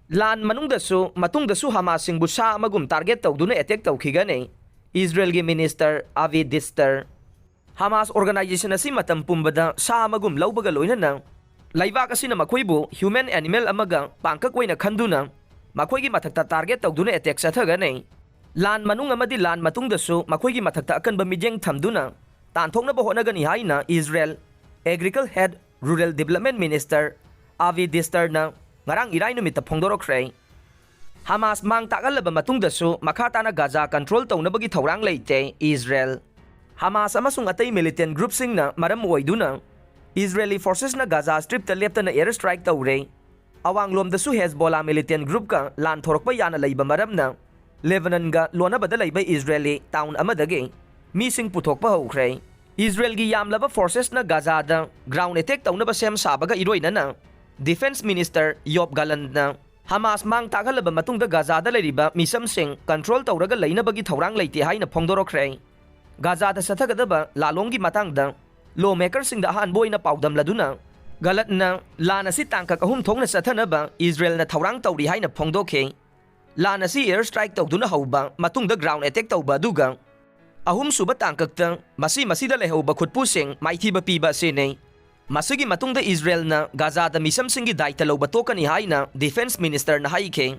Lan manungdasu matungdasu Hamasingbu sa amagum target tawduna attack tawkhigani. Israelgi Minister Avi Dister. Hamas organization na si matampumbada sa amagum lawbagaloy na nang layba kasi na makoybo human animal amagang pangkakway na kanduna makoygi matakta target tawduna attack sa thagani. Lan manung amadi lan matungdasu makoygi matakta akan bamidyang tamduna tanthong na baho na ganihay na Israel Agricultural Head Rural Development Minister Avi Dister na ngarang iray numit na pongdorokray. Hamas mang takalaba matungdasu makata na Gaza control taw na bagi tawrang layte Israel. Hamas amasung atay militant group sing na maramuay duna. Israeli forces na Gaza Strip talipta na airstrike tawre. Awang lom dasu Hezbollah militant group ka lan thorok pa yana layba maram na. Lebanon ga lona badalay ba Israeli town amadagi. Missing putok pa hukray. Israel gi yamlaba forces na Gaza da ground attack taw na ba siyam sabaga iroy na. Defense Minister Yob Gallant na Hamas mang takalaba matungda Gaza da layriba misamsing control tawraga layna bagi tawrang layti hay na pongdorokray. Gaza da sa tagadaba lalonggi matang da lawmaker sing dahan boy na paudam laduna. Galat na lana si tangka kahumthong na sa tanaba Israel na tawrang tawri hay na pongdoke. Lana si airstrike tawduna hawba matungda ground attack tawba dugang. Ahum suba tangkak tang masi da lehaw ba khutpusing maitiba piba sinay. Masigi matungda Israel na Gaza da misamsingi day talaw bato kanihay na Defense Minister na haike.